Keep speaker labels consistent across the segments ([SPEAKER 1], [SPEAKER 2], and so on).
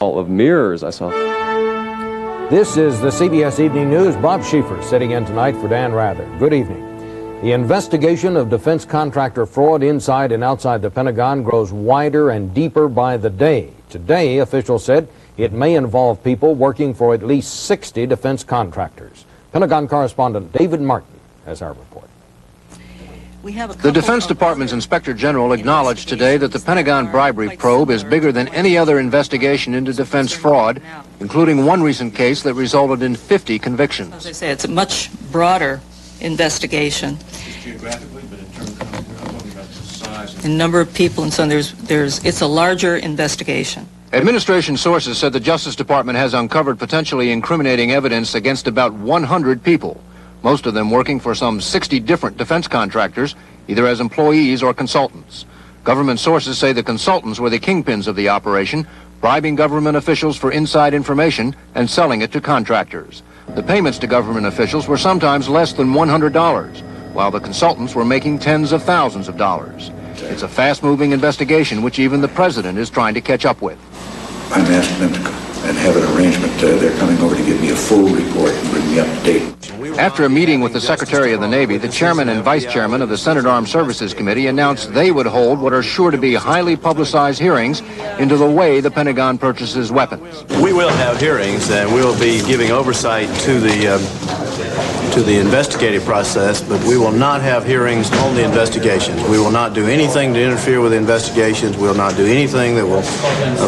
[SPEAKER 1] of mirrors I saw.
[SPEAKER 2] This is the CBS Evening News. Bob Schieffer sitting in tonight for Dan Rather. Good evening. The investigation of defense contractor fraud inside and outside the Pentagon grows wider and deeper by the day. Today, officials said it may involve people working for at least 60 defense contractors. Pentagon correspondent David Martin has our report.
[SPEAKER 3] The Defense Department's Inspector General acknowledged today that the Pentagon bribery probe is bigger than any other investigation into defense fraud, including one recent case that resulted in 50 convictions.
[SPEAKER 4] As I say, it's a much broader investigation.
[SPEAKER 5] Geographically, but in terms of, I'm talking about the size.
[SPEAKER 4] In number of people and so on, it's a larger investigation.
[SPEAKER 3] Administration sources said the Justice Department has uncovered potentially incriminating evidence against about 100 people, most of them working for some 60 different defense contractors, either as employees or consultants. Government sources say the consultants were the kingpins of the operation, bribing government officials for inside information and selling it to contractors. The payments to government officials were sometimes less than $100, while the consultants were making tens of thousands of dollars. It's a fast-moving investigation which even the president is trying to catch up with.
[SPEAKER 6] I'm asking them to come and have an arrangement. They're coming over to give me a full report and bring me up to date.
[SPEAKER 3] After a meeting with the Secretary of the Navy, the chairman and vice chairman of the Senate Armed Services Committee announced they would hold what are sure to be highly publicized hearings into the way the Pentagon purchases weapons.
[SPEAKER 7] We will have hearings, and we will be giving oversight to the investigative process, but we will not have hearings on the investigations. We will not do anything to interfere with the investigations. We will not do anything that will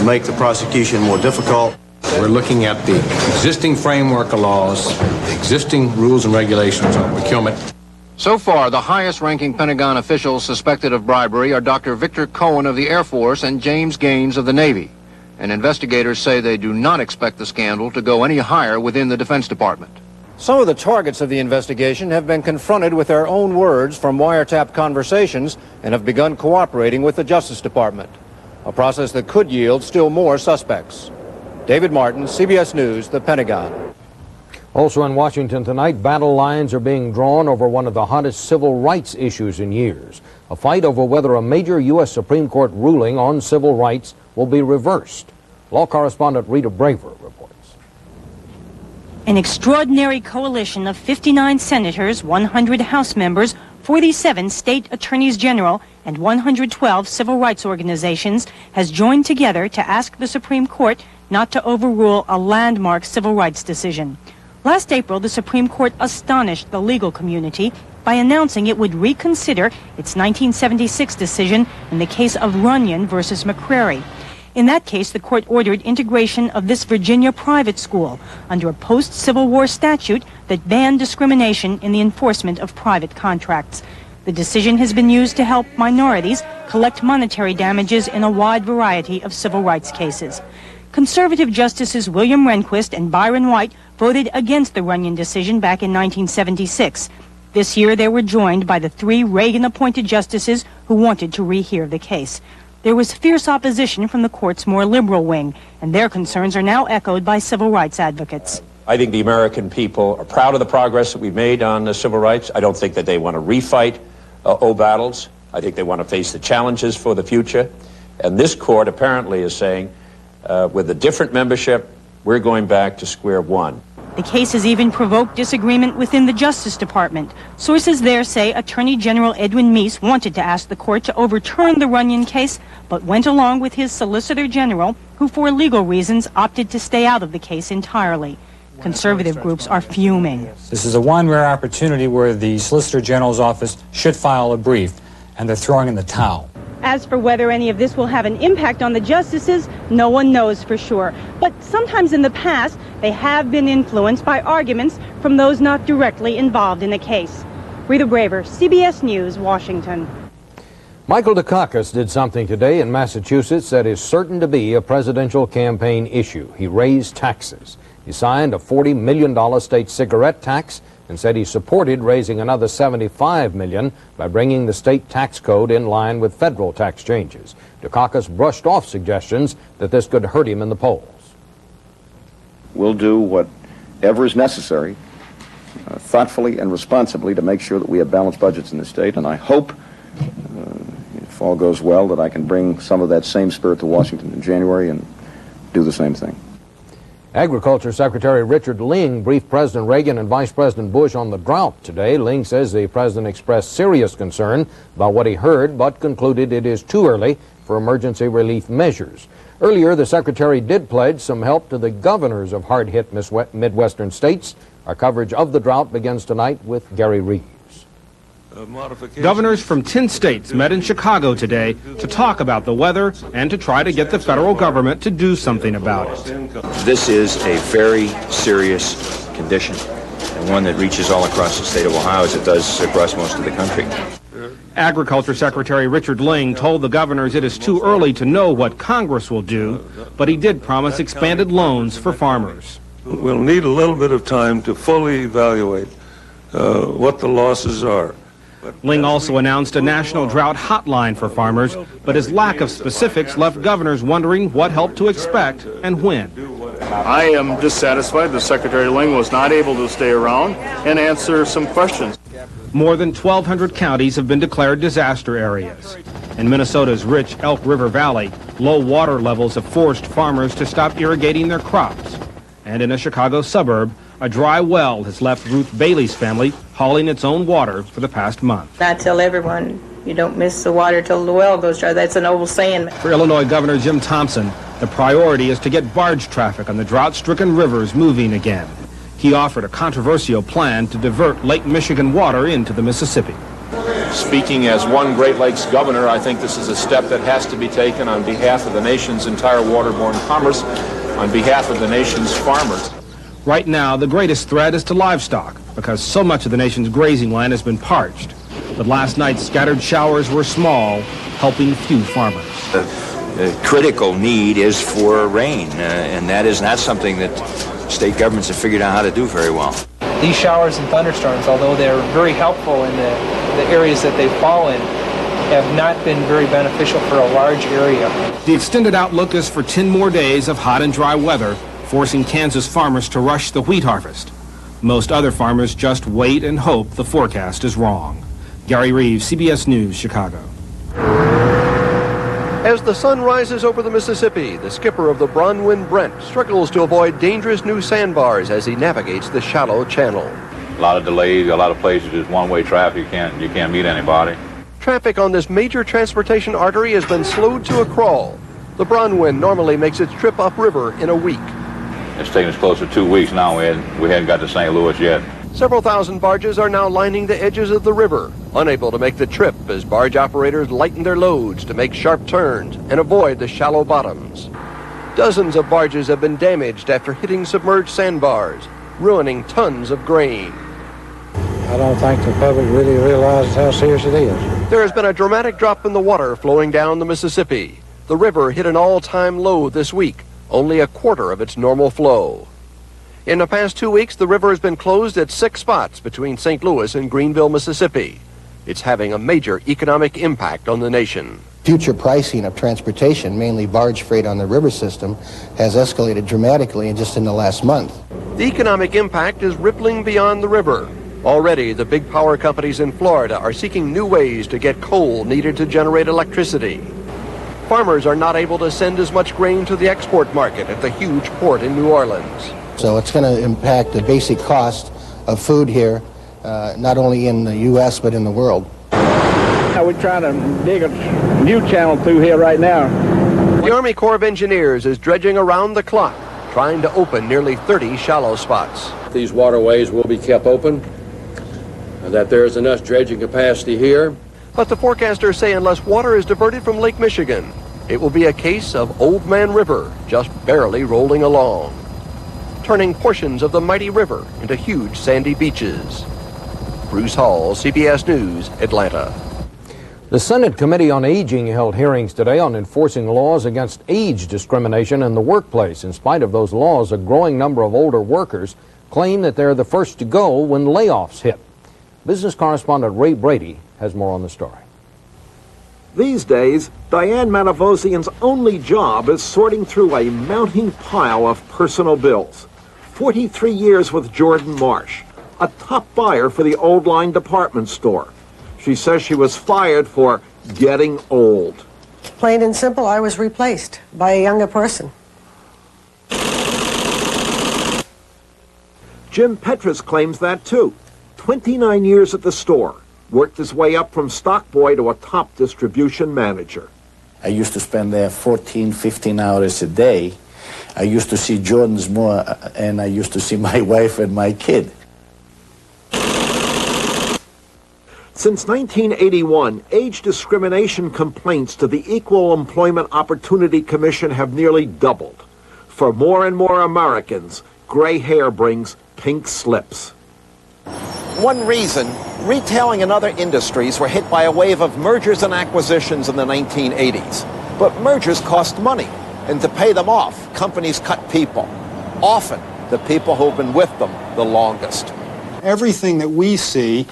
[SPEAKER 7] make the prosecution more difficult.
[SPEAKER 8] We're looking at the existing framework of laws, the existing rules and regulations on procurement.
[SPEAKER 3] So far, the highest-ranking Pentagon officials suspected of bribery are Dr. Victor Cohen of the Air Force and James Gaines of the Navy. And investigators say they do not expect the scandal to go any higher within the Defense Department.
[SPEAKER 9] Some of the targets of the investigation have been confronted with their own words from wiretap conversations and have begun cooperating with the Justice Department, a process that could yield still more suspects. David Martin, CBS News, the Pentagon.
[SPEAKER 2] Also in Washington tonight, battle lines are being drawn over one of the hottest civil rights issues in years. A fight over whether a major U.S. Supreme Court ruling on civil rights will be reversed. Law correspondent Rita Braver reports.
[SPEAKER 10] An extraordinary coalition of 59 senators, 100 House members, 47 state attorneys general, and 112 civil rights organizations has joined together to ask the Supreme Court not to overrule a landmark civil rights decision. Last April, the Supreme Court astonished the legal community by announcing it would reconsider its 1976 decision in the case of Runyon versus McCrary. In that case, the court ordered integration of this Virginia private school under a post-Civil War statute that banned discrimination in the enforcement of private contracts. The decision has been used to help minorities collect monetary damages in a wide variety of civil rights cases. Conservative Justices William Rehnquist and Byron White voted against the Runyon decision back in 1976. This year, they were joined by the 3 Reagan-appointed justices who wanted to rehear the case. There was fierce opposition from the court's more liberal wing, and their concerns are now echoed by civil rights advocates.
[SPEAKER 11] I think the American people are proud of the progress that we've made on civil rights. I don't think that they want to refight old battles. I think they want to face the challenges for the future. And this court apparently is saying, with a different membership, we're going back to square one.
[SPEAKER 10] The case has even provoked disagreement within the Justice Department. Sources there say Attorney General Edwin Meese wanted to ask the court to overturn the Runyon case, but went along with his Solicitor General, who for legal reasons opted to stay out of the case entirely. Conservative groups are fuming.
[SPEAKER 12] This is a one rare opportunity where the Solicitor General's office should file a brief, and they're throwing in the towel.
[SPEAKER 10] As for whether any of this will have an impact on the justices, no one knows for sure. But sometimes in the past, they have been influenced by arguments from those not directly involved in the case. Rita Braver, CBS News, Washington.
[SPEAKER 2] Michael Dukakis did something today in Massachusetts that is certain to be a presidential campaign issue. He raised taxes. He signed a $40 million state cigarette tax and said he supported raising another $75 million by bringing the state tax code in line with federal tax changes. Dukakis brushed off suggestions that this could hurt him in the polls.
[SPEAKER 13] We'll do whatever is necessary, thoughtfully and responsibly, to make sure that we have balanced budgets in the state, and I hope, if all goes well, that I can bring some of that same spirit to Washington in January and do the same thing.
[SPEAKER 2] Agriculture Secretary Richard Ling briefed President Reagan and Vice President Bush on the drought today. Ling says the president expressed serious concern about what he heard, but concluded it is too early for emergency relief measures. Earlier, the secretary did pledge some help to the governors of hard-hit Midwestern states. Our coverage of the drought begins tonight with Gary Reeves.
[SPEAKER 1] Governors from 10 states met in Chicago today to talk about the weather and to try to get the federal government to do something about it.
[SPEAKER 14] This is a very serious condition, and one that reaches all across the state of Ohio as it does across most of the country.
[SPEAKER 1] Agriculture Secretary Richard Ling told the governors it is too early to know what Congress will do, but he did promise expanded loans for farmers.
[SPEAKER 15] We'll need a little bit of time to fully evaluate what the losses are.
[SPEAKER 1] Ling also announced a national drought hotline for farmers, but his lack of specifics left governors wondering what help to expect and when.
[SPEAKER 5] I am dissatisfied that Secretary Ling was not able to stay around and answer some questions.
[SPEAKER 1] More than 1,200 counties have been declared disaster areas. In Minnesota's rich Elk River Valley, low water levels have forced farmers to stop irrigating their crops. And in a Chicago suburb, a dry well has left Ruth Bailey's family hauling its own water for the past month.
[SPEAKER 16] I tell everyone, you don't miss the water till the well goes dry. That's an old saying.
[SPEAKER 1] For Illinois Governor Jim Thompson, the priority is to get barge traffic on the drought-stricken rivers moving again. He offered a controversial plan to divert Lake Michigan water into the Mississippi.
[SPEAKER 17] Speaking as one Great Lakes governor, I think this is a step that has to be taken on behalf of the nation's entire waterborne commerce, on behalf of the nation's farmers.
[SPEAKER 1] Right now, the greatest threat is to livestock, because so much of the nation's grazing land has been parched. But last night's scattered showers were small, helping few farmers.
[SPEAKER 14] The critical need is for rain, and that is not something that state governments have figured out how to do very well.
[SPEAKER 18] These showers and thunderstorms, although they're very helpful in the areas that they fall in, have not been very beneficial for a large area.
[SPEAKER 1] The extended outlook is for 10 more days of hot and dry weather, forcing Kansas farmers to rush the wheat harvest. Most other farmers just wait and hope the forecast is wrong. Gary Reeves, CBS News, Chicago.
[SPEAKER 19] As the sun rises over the Mississippi, the skipper of the Bronwyn Brent struggles to avoid dangerous new sandbars as he navigates the shallow channel.
[SPEAKER 20] A lot of delays, a lot of places just one-way traffic. You can't meet anybody.
[SPEAKER 19] Traffic on this major transportation artery has been slowed to a crawl. The Bronwyn normally makes its trip upriver in a week.
[SPEAKER 20] It's taken us close to 2 weeks now. We hadn't got to St. Louis yet.
[SPEAKER 19] Several thousand barges are now lining the edges of the river, unable to make the trip as barge operators lighten their loads to make sharp turns and avoid the shallow bottoms. Dozens of barges have been damaged after hitting submerged sandbars, ruining tons of grain.
[SPEAKER 21] I don't think the public really realizes how serious it is.
[SPEAKER 19] There has been a dramatic drop in the water flowing down the Mississippi. The river hit an all-time low this week, only a quarter of its normal flow. In the past 2 weeks, the river has been closed at 6 spots between St. Louis and Greenville, Mississippi. It's having a major economic impact on the nation.
[SPEAKER 22] Future pricing of transportation, mainly barge freight on the river system, has escalated dramatically just in the last month.
[SPEAKER 19] The economic impact is rippling beyond the river. Already, the big power companies in Florida are seeking new ways to get coal needed to generate electricity. Farmers are not able to send as much grain to the export market at the huge port in New Orleans.
[SPEAKER 22] So it's going to impact the basic cost of food here, not only in the U.S. but in the world.
[SPEAKER 23] We're trying to dig a new channel through here right now.
[SPEAKER 19] The Army Corps of Engineers is dredging around the clock, trying to open nearly 30 shallow spots.
[SPEAKER 24] These waterways will be kept open, and that there is enough dredging capacity here.
[SPEAKER 19] But the forecasters say unless water is diverted from Lake Michigan, it will be a case of Old Man River just barely rolling along, turning portions of the mighty river into huge sandy beaches. Bruce Hall, CBS News, Atlanta.
[SPEAKER 2] The Senate Committee on Aging held hearings today on enforcing laws against age discrimination in the workplace. In spite of those laws, a growing number of older workers claim that they're the first to go when layoffs hit. Business correspondent Ray Brady has more on the story.
[SPEAKER 25] These days, Diane Manavosian's only job is sorting through a mounting pile of personal bills. 43 years with Jordan Marsh, a top buyer for the Old Line department store. She says she was fired for getting old.
[SPEAKER 26] Plain and simple, I was replaced by a younger person.
[SPEAKER 25] Jim Petrus claims that too. 29 years at the store, worked his way up from stock boy to a top distribution manager.
[SPEAKER 3] I used to spend there 14, 15 hours a day. I used to see Jordans more, and I used to see my wife and my kid.
[SPEAKER 25] Since 1981, age discrimination complaints to the Equal Employment Opportunity Commission have nearly doubled. For more and more Americans, gray hair brings pink slips. One reason, retailing and other industries were hit by a wave of mergers and acquisitions in the 1980s. But mergers cost money, and to pay them off, companies cut people. Often, the people who've been with them the longest.
[SPEAKER 4] Everything that we see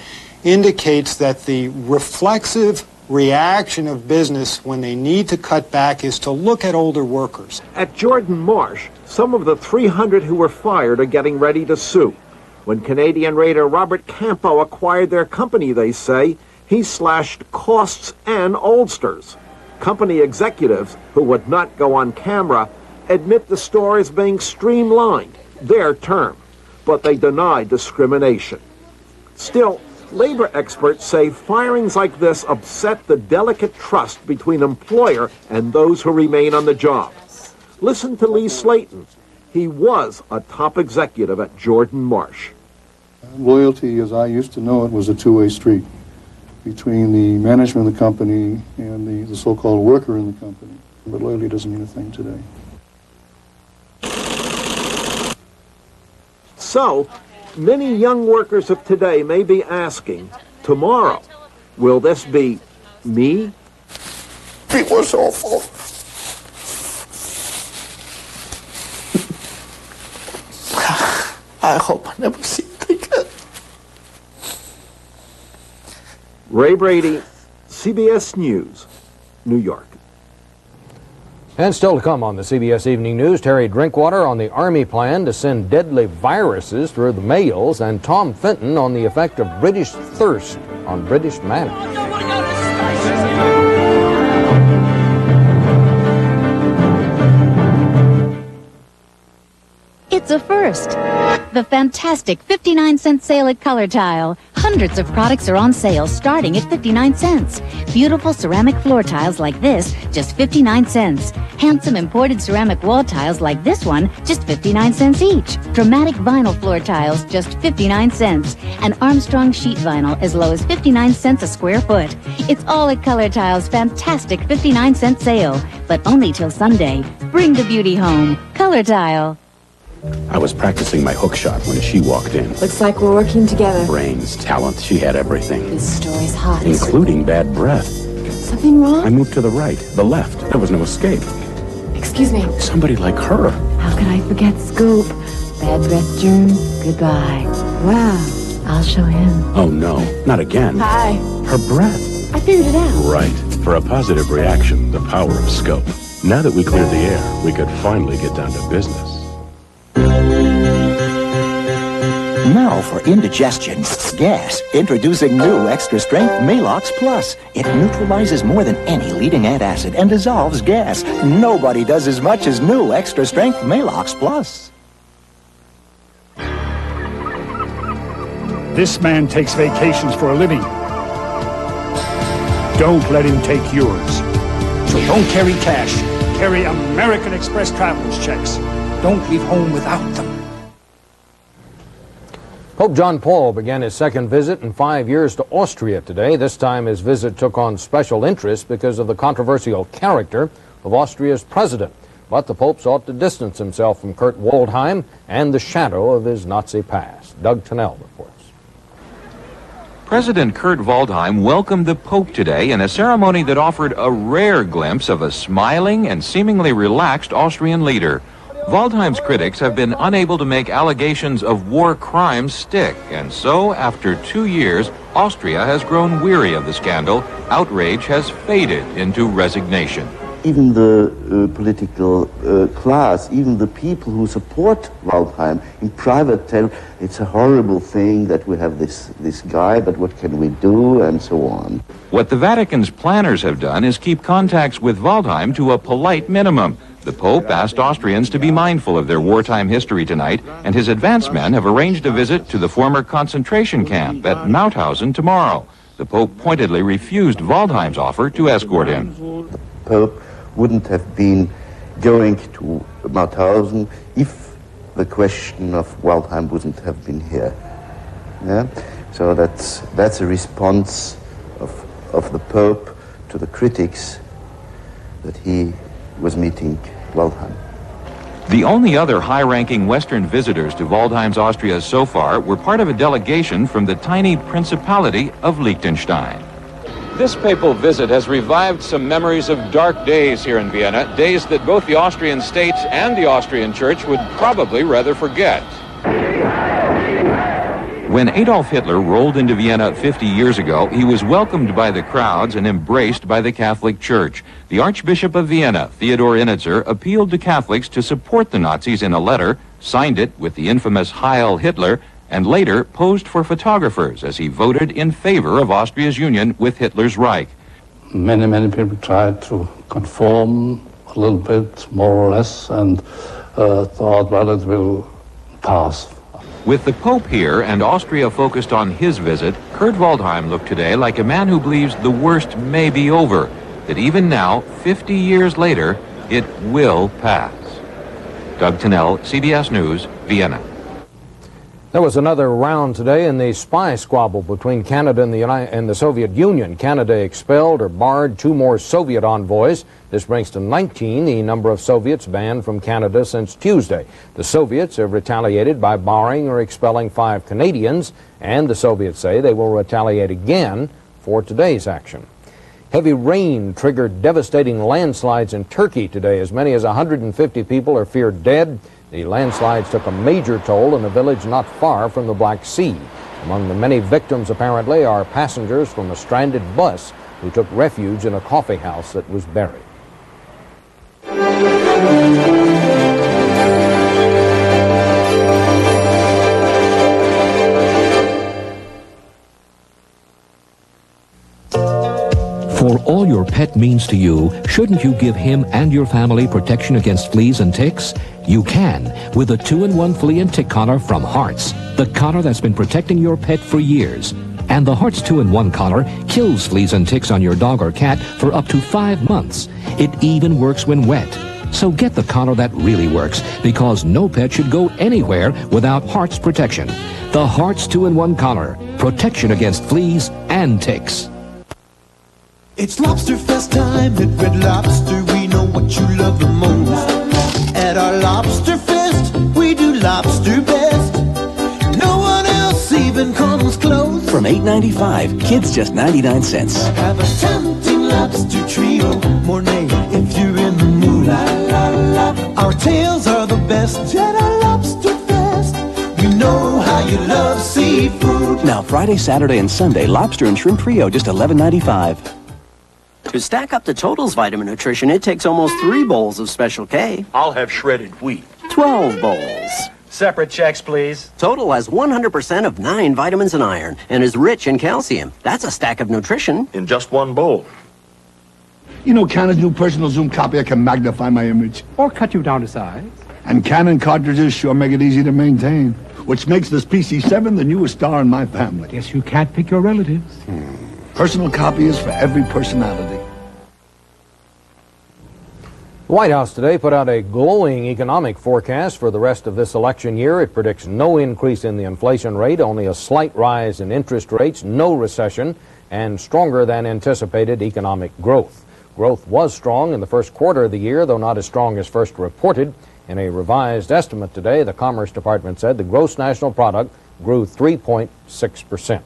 [SPEAKER 4] indicates that the reflexive reaction of business when they need to cut back is to look at older workers.
[SPEAKER 25] At Jordan Marsh, some of the 300 who were fired are getting ready to sue. When Canadian raider Robert Campo acquired their company, they say, he slashed costs and oldsters. Company executives, who would not go on camera, admit the store is being streamlined, their term, but they deny discrimination. Still, labor experts say firings like this upset the delicate trust between employer and those who remain on the job. Listen to Lee Slayton. He was a top executive at Jordan Marsh.
[SPEAKER 6] Loyalty, as I used to know it, was a two-way street between the management of the company and the so-called worker in the company. But loyalty doesn't mean a thing today.
[SPEAKER 25] So, many young workers of today may be asking, tomorrow, will this be me?
[SPEAKER 3] It was awful. I hope I never see it again.
[SPEAKER 25] Ray Brady, CBS News, New York.
[SPEAKER 2] And still to come on the CBS Evening News, Terry Drinkwater on the Army plan to send deadly viruses through the mails, and Tom Fenton on the effect of British thirst on British manners.
[SPEAKER 7] It's a first. The fantastic 59-cent sale at Color Tile. Hundreds of products are on sale starting at 59 cents. Beautiful ceramic floor tiles like this, just 59 cents. Handsome imported ceramic wall tiles like this one, just 59 cents each. Dramatic vinyl floor tiles, just 59 cents. And Armstrong sheet vinyl as low as 59 cents a square foot. It's all at Color Tile's fantastic 59-cent sale, but only till Sunday. Bring the beauty home. Color Tile.
[SPEAKER 8] I was practicing my hook shot when she walked in.
[SPEAKER 26] Looks like we're working together.
[SPEAKER 8] Brains, talent, she had everything.
[SPEAKER 26] This story's hot.
[SPEAKER 8] Including bad breath.
[SPEAKER 26] Something wrong?
[SPEAKER 8] I moved to the right, the left. There was no escape.
[SPEAKER 26] Excuse me.
[SPEAKER 8] Somebody like her.
[SPEAKER 26] How could I forget Scoop? Bad breath germs, goodbye. Wow, I'll show him.
[SPEAKER 8] Oh no, not again.
[SPEAKER 26] Hi.
[SPEAKER 8] Her breath.
[SPEAKER 26] I figured it out.
[SPEAKER 8] Right. For a positive reaction, the power of Scope. Now that we cleared the air, we could finally get down to business.
[SPEAKER 27] Now for indigestion, gas, introducing new extra strength Malox Plus. It neutralizes more than any leading antacid and dissolves gas. Nobody does as much as new extra strength Malox Plus.
[SPEAKER 28] This man takes vacations for a living. Don't let him take yours. So don't carry cash. Carry American Express traveler's checks. Don't leave home without them.
[SPEAKER 2] Pope John Paul began his second visit in 5 years to Austria today. This time his visit took on special interest because of the controversial character of Austria's president. But the Pope sought to distance himself from Kurt Waldheim and the shadow of his Nazi past. Doug Tennell reports.
[SPEAKER 29] President Kurt Waldheim welcomed the Pope today in a ceremony that offered a rare glimpse of a smiling and seemingly relaxed Austrian leader. Waldheim's critics have been unable to make allegations of war crimes stick, and so, after 2 years, Austria has grown weary of the scandal. Outrage has faded into resignation.
[SPEAKER 30] Even the political class, even the people who support Waldheim in private tell it's a horrible thing that we have this guy, but what can we do, and so on.
[SPEAKER 29] What the Vatican's planners have done is keep contacts with Waldheim to a polite minimum. The Pope asked Austrians to be mindful of their wartime history tonight, and his advance men have arranged a visit to the former concentration camp at Mauthausen tomorrow. The Pope pointedly refused Waldheim's offer to escort him.
[SPEAKER 30] The Pope wouldn't have been going to Mauthausen if the question of Waldheim wouldn't have been here. Yeah? So that's a response of the Pope to the critics that he was meeting Waldheim.
[SPEAKER 29] The only other high-ranking Western visitors to Waldheim's Austria so far were part of a delegation from the tiny Principality of Liechtenstein. This papal visit has revived some memories of dark days here in Vienna, days that both the Austrian state and the Austrian church would probably rather forget. When Adolf Hitler rolled into Vienna 50 years ago, he was welcomed by the crowds and embraced by the Catholic Church. The Archbishop of Vienna, Theodor Innitzer, appealed to Catholics to support the Nazis in a letter, signed it with the infamous Heil Hitler, and later posed for photographers as he voted in favor of Austria's union with Hitler's Reich.
[SPEAKER 5] Many people tried to conform a little bit, more or less, and thought, well, it will pass.
[SPEAKER 29] With the Pope here and Austria focused on his visit, Kurt Waldheim looked today like a man who believes the worst may be over, that even now, 50 years later, it will pass. Doug Tennell, CBS News, Vienna.
[SPEAKER 2] There was another round today in the spy squabble between Canada and the Soviet Union. Canada expelled or barred 2 more Soviet envoys. This brings to 19 the number of Soviets banned from Canada since Tuesday. The Soviets have retaliated by barring or expelling 5 Canadians, and the Soviets say they will retaliate again for today's action. Heavy rain triggered devastating landslides in Turkey today. As many as 150 people are feared dead. The landslides took a major toll in a village not far from the Black Sea. Among the many victims, apparently, are passengers from a stranded bus who took refuge in a coffee house that was buried.
[SPEAKER 9] For all your pet means to you, shouldn't you give him and your family protection against fleas and ticks? You can with a 2-in-1 flea and tick collar from Hearts, the collar that's been protecting your pet for years. And the Hearts 2-in-1 collar kills fleas and ticks on your dog or cat for up to 5 months. It even works when wet. So get the collar that really works, because no pet should go anywhere without Hearts protection. The Hearts 2-in-1 collar, protection against fleas and ticks.
[SPEAKER 10] It's Lobster Fest time at Red Lobster. We know what you love the most. At our Lobster Fest, we do lobster best. No one else even comes close.
[SPEAKER 11] From $8.95, kids just 99 cents.
[SPEAKER 10] Have a tempting lobster trio, Mornay, if you're in the mood. La, la, la. Our tails are the best at our Lobster Fest. We know how you love seafood.
[SPEAKER 11] Now Friday, Saturday, and Sunday, lobster and shrimp trio just $11.95.
[SPEAKER 12] To stack up the Total's vitamin nutrition, it takes almost 3 bowls of Special K.
[SPEAKER 13] I'll have shredded wheat.
[SPEAKER 12] 12 bowls.
[SPEAKER 13] Separate checks, please.
[SPEAKER 12] Total has 100% of 9 vitamins and iron and is rich in calcium. That's a stack of nutrition.
[SPEAKER 13] In just 1 bowl.
[SPEAKER 14] You know, Canon's new personal zoom copier can magnify my image.
[SPEAKER 15] Or cut you down to size.
[SPEAKER 14] And Canon cartridges sure make it easy to maintain, which makes this PC7 the newest star in my family.
[SPEAKER 15] Guess you can't pick your relatives.
[SPEAKER 14] Personal copiers for every personality.
[SPEAKER 2] The White House today put out a glowing economic forecast for the rest of this election year. It predicts no increase in the inflation rate, only a slight rise in interest rates, no recession, and stronger than anticipated economic growth. Growth was strong in the first quarter of the year, though not as strong as first reported. In a revised estimate today, the Commerce Department said the gross national product grew 3.6%.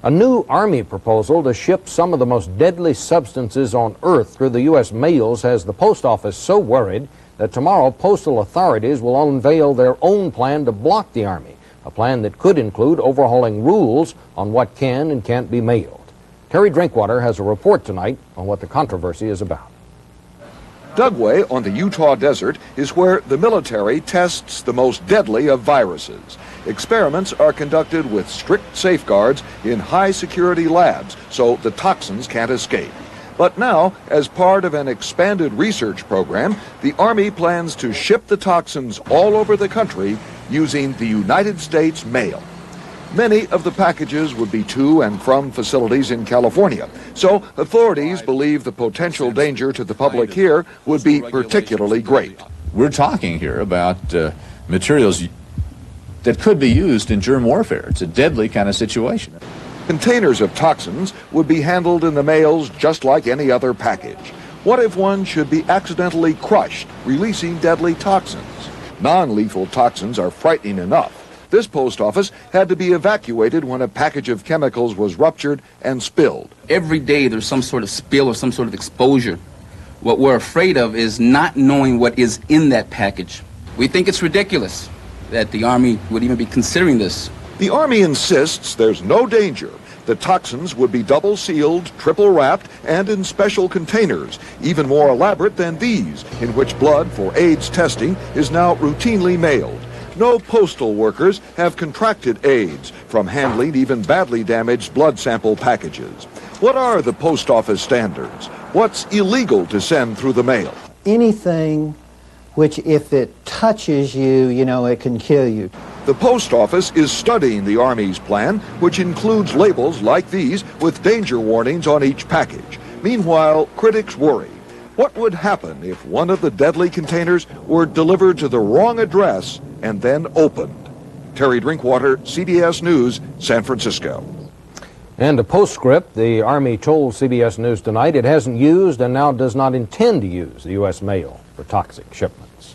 [SPEAKER 2] A new Army proposal to ship some of the most deadly substances on Earth through the U.S. mails has the Post Office so worried that tomorrow postal authorities will unveil their own plan to block the Army, a plan that could include overhauling rules on what can and can't be mailed. Terry Drinkwater has a report tonight on what the controversy is about.
[SPEAKER 16] Dugway on the Utah desert is where the military tests the most deadly of viruses. Experiments are conducted with strict safeguards in high-security labs so the toxins can't escape. But now, as part of an expanded research program, the Army plans to ship the toxins all over the country using the United States mail. Many of the packages would be to and from facilities in California, so authorities believe the potential danger to the public here would be particularly great.
[SPEAKER 1] We're talking here about materials that could be used in germ warfare. It's a deadly kind of situation.
[SPEAKER 16] Containers of toxins would be handled in the mails just like any other package. What if one should be accidentally crushed, releasing deadly toxins? Non-lethal toxins are frightening enough. This post office had to be evacuated when a package of chemicals was ruptured and spilled.
[SPEAKER 4] Every day there's some sort of spill or some sort of exposure. What we're afraid of is not knowing what is in that package. We think it's ridiculous that the Army would even be considering this.
[SPEAKER 16] The Army insists there's no danger. The toxins would be double sealed, triple wrapped, and in special containers, even more elaborate than these, in which blood for AIDS testing is now routinely mailed. No postal workers have contracted AIDS from handling even badly damaged blood sample packages. What are the post office standards? What's illegal to send through the mail?
[SPEAKER 17] Anything which, if it touches you, it can kill you.
[SPEAKER 16] The post office is studying the Army's plan, which includes labels like these with danger warnings on each package. Meanwhile, critics worry. What would happen if one of the deadly containers were delivered to the wrong address and then opened? Terry Drinkwater, CBS News, San Francisco.
[SPEAKER 2] And a postscript, the Army told CBS News tonight it hasn't used and now does not intend to use the U.S. mail for toxic shipments.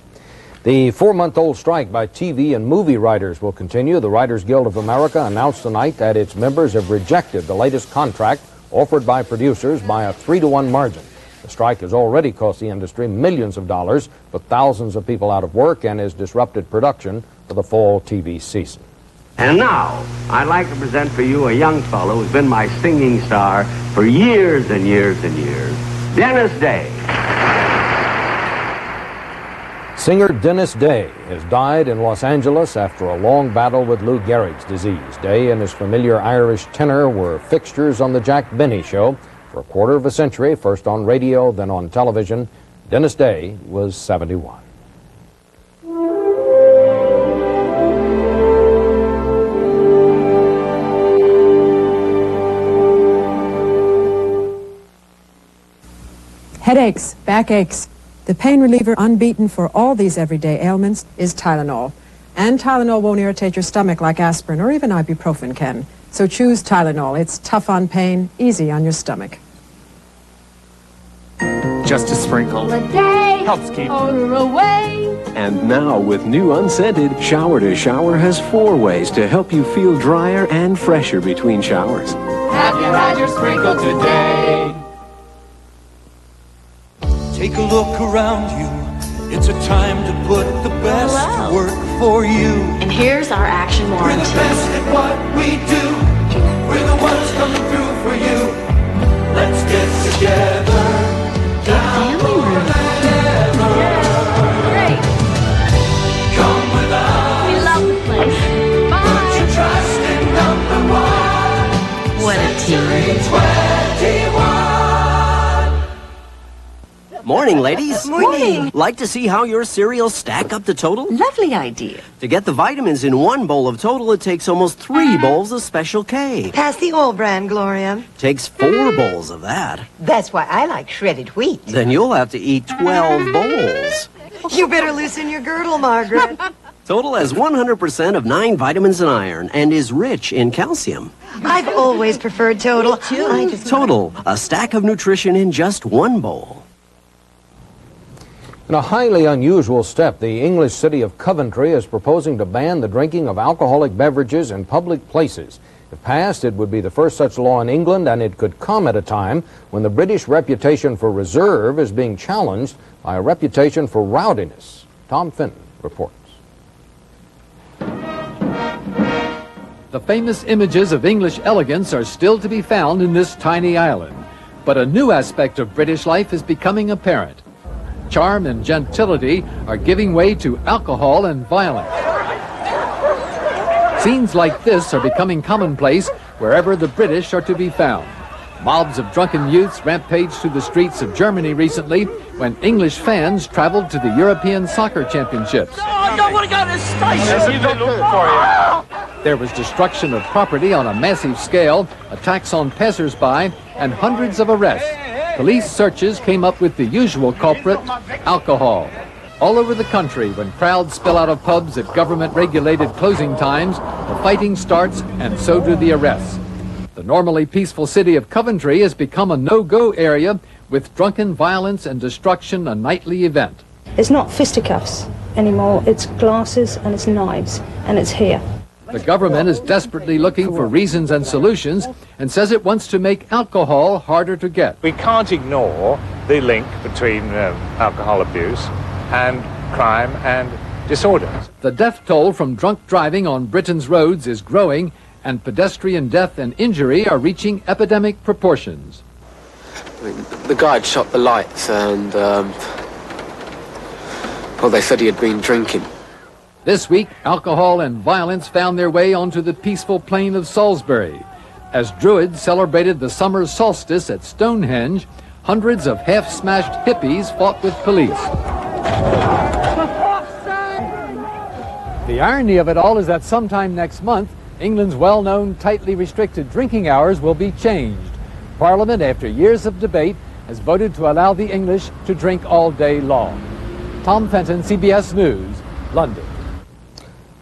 [SPEAKER 2] The 4-month-old strike by TV and movie writers will continue. The Writers Guild of America announced tonight that its members have rejected the latest contract offered by producers by a 3-to-1 margin. The strike has already cost the industry millions of dollars, put thousands of people out of work, and has disrupted production for the fall TV season.
[SPEAKER 18] And now, I'd like to present for you a young fellow who's been my singing star for years and years and years, Dennis Day.
[SPEAKER 2] Singer Dennis Day has died in Los Angeles after a long battle with Lou Gehrig's disease. Day and his familiar Irish tenor were fixtures on the Jack Benny Show for a quarter of a century, first on radio, then on television. Dennis Day was 71.
[SPEAKER 19] Headaches, backaches. The pain reliever unbeaten for all these everyday ailments is Tylenol. And Tylenol won't irritate your stomach like aspirin or even ibuprofen can. So choose Tylenol. It's tough on pain, easy on your stomach.
[SPEAKER 20] Just a sprinkle.
[SPEAKER 21] A day
[SPEAKER 20] helps keep
[SPEAKER 21] odor away.
[SPEAKER 12] And now with new unscented, Shower to Shower has 4 ways to help you feel drier and fresher between showers.
[SPEAKER 21] Have you had your sprinkle today?
[SPEAKER 10] Take a look around you. It's a time to put the best to work for you.
[SPEAKER 22] And here's our action warranty.
[SPEAKER 10] We're the best at what we do. We're the ones coming through for you. Let's get together. Down forever.
[SPEAKER 22] Great.
[SPEAKER 10] Come with us.
[SPEAKER 22] We love the place.
[SPEAKER 10] Put your trust in #1.
[SPEAKER 22] What a team.
[SPEAKER 10] 21.
[SPEAKER 12] Morning, ladies.
[SPEAKER 22] Morning.
[SPEAKER 12] Like to see how your cereals stack up to Total?
[SPEAKER 22] Lovely idea.
[SPEAKER 12] To get the vitamins in 1 bowl of Total, it takes almost 3 bowls of Special K.
[SPEAKER 23] Pass the old brand, Gloria.
[SPEAKER 12] Takes 4 bowls of that.
[SPEAKER 23] That's why I like shredded wheat.
[SPEAKER 12] Then you'll have to eat 12 bowls.
[SPEAKER 23] You better loosen your girdle, Margaret.
[SPEAKER 12] Total has 100% of 9 vitamins and iron and is rich in calcium.
[SPEAKER 23] I've always preferred Total.
[SPEAKER 12] Total, a stack of nutrition in just 1 bowl.
[SPEAKER 2] In a highly unusual step, the English city of Coventry is proposing to ban the drinking of alcoholic beverages in public places. If passed, it would be the first such law in England, and it could come at a time when the British reputation for reserve is being challenged by a reputation for rowdiness. Tom Fenton reports.
[SPEAKER 15] The famous images of English elegance are still to be found in this tiny island. But a new aspect of British life is becoming apparent. Charm and gentility are giving way to alcohol and violence. Scenes like this are becoming commonplace wherever the British are to be found. Mobs of drunken youths rampaged through the streets of Germany recently when English fans traveled to the European Soccer Championships.
[SPEAKER 21] I don't want to go to the station.
[SPEAKER 15] There was destruction of property on a massive scale, attacks on passers-by, and hundreds of arrests. Police searches came up with the usual culprit, alcohol. All over the country, when crowds spill out of pubs at government-regulated closing times, the fighting starts, and so do the arrests. The normally peaceful city of Coventry has become a no-go area, with drunken violence and destruction a nightly event.
[SPEAKER 3] It's not fisticuffs anymore, it's glasses and it's knives, and it's here.
[SPEAKER 15] The government is desperately looking for reasons and solutions and says it wants to make alcohol harder to get.
[SPEAKER 6] We can't ignore the link between alcohol abuse and crime and disorders.
[SPEAKER 15] The death toll from drunk driving on Britain's roads is growing, and pedestrian death and injury are reaching epidemic proportions.
[SPEAKER 7] The guy had shot the lights and, well, they said he had been drinking.
[SPEAKER 15] This week, alcohol and violence found their way onto the peaceful plain of Salisbury. As Druids celebrated the summer solstice at Stonehenge, hundreds of half-smashed hippies fought with police. The irony of it all is that sometime next month, England's well-known tightly restricted drinking hours will be changed. Parliament, after years of debate, has voted to allow the English to drink all day long. Tom Fenton, CBS News, London.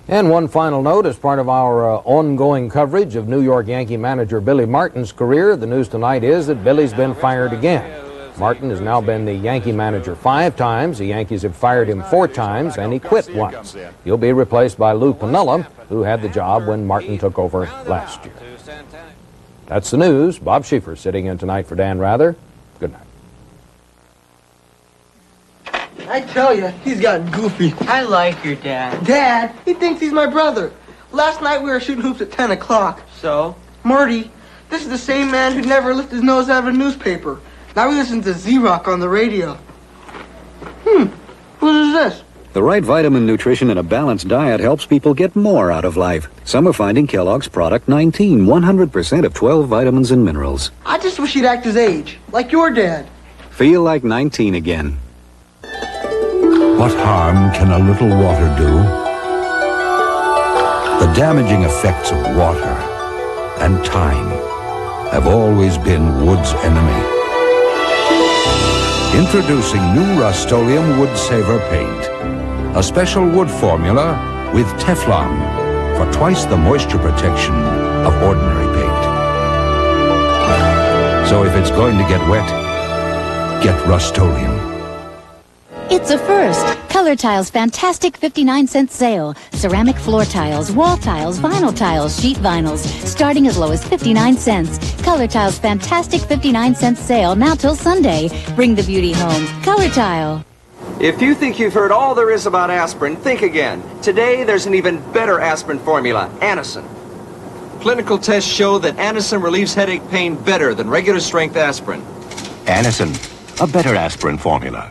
[SPEAKER 2] And one final note, as part of our ongoing coverage of New York Yankee manager Billy Martin's career, the news tonight is that Billy's been fired again. Martin has now been the Yankee manager 5 times. The Yankees have fired him 4 times, and he quit once. He'll be replaced by Lou Piniella, who had the job when Martin took over last year. That's the news. Bob Schieffer sitting in tonight for Dan Rather. Good night.
[SPEAKER 8] I tell you, he's gotten goofy.
[SPEAKER 20] I like your dad.
[SPEAKER 8] Dad? He thinks he's my brother. Last night we were shooting hoops at 10 o'clock.
[SPEAKER 20] So?
[SPEAKER 8] Marty, this is the same man who'd never lift his nose out of a newspaper. Now he listens to Z-Rock on the radio. Who is this?
[SPEAKER 24] The right vitamin nutrition and a balanced diet helps people get more out of life. Some are finding Kellogg's Product 19, 100% of 12 vitamins and minerals.
[SPEAKER 8] I just wish he'd act his age, like your dad.
[SPEAKER 24] Feel like 19 again.
[SPEAKER 25] What harm can a little water do? The damaging effects of water and time have always been wood's enemy. Introducing new Rust-Oleum Wood Saver Paint, a special wood formula with Teflon for twice the moisture protection of ordinary paint. So if it's going to get wet, get Rust-Oleum.
[SPEAKER 26] It's a first. Color Tile's fantastic 59-cent sale. Ceramic floor tiles, wall tiles, vinyl tiles, sheet vinyls, starting as low as 59 cents. Color Tile's fantastic 59-cent sale now till Sunday. Bring the beauty home. Color Tile.
[SPEAKER 27] If you think you've heard all there is about aspirin, think again. Today, there's an even better aspirin formula, Anacin. Clinical tests show that Anacin relieves headache pain better than regular strength aspirin.
[SPEAKER 28] Anacin, a better aspirin formula.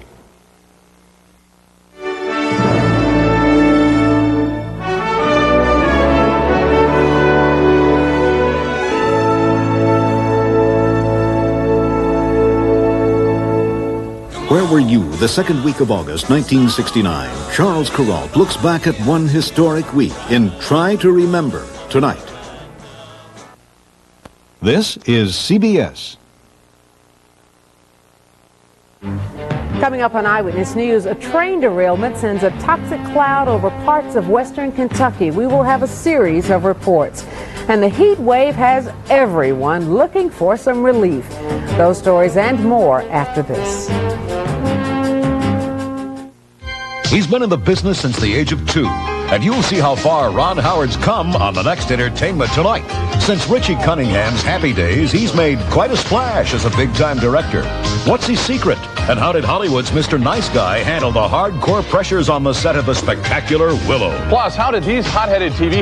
[SPEAKER 31] Where were you the second week of August, 1969? Charles Kuralt looks back at one historic week in Try to Remember tonight.
[SPEAKER 32] This is CBS.
[SPEAKER 33] Coming up on Eyewitness News, a train derailment sends a toxic cloud over parts of western Kentucky. We will have a series of reports. And the heat wave has everyone looking for some relief. Those stories and more after this.
[SPEAKER 34] He's been in the business since the age of 2, and you'll see how far Ron Howard's come on the next Entertainment Tonight. Since Richie Cunningham's Happy Days, he's made quite a splash as a big-time director. What's his secret? And how did Hollywood's Mr. Nice Guy handle the hardcore pressures on the set of the spectacular Willow?
[SPEAKER 35] Plus, how did these hot-headed TV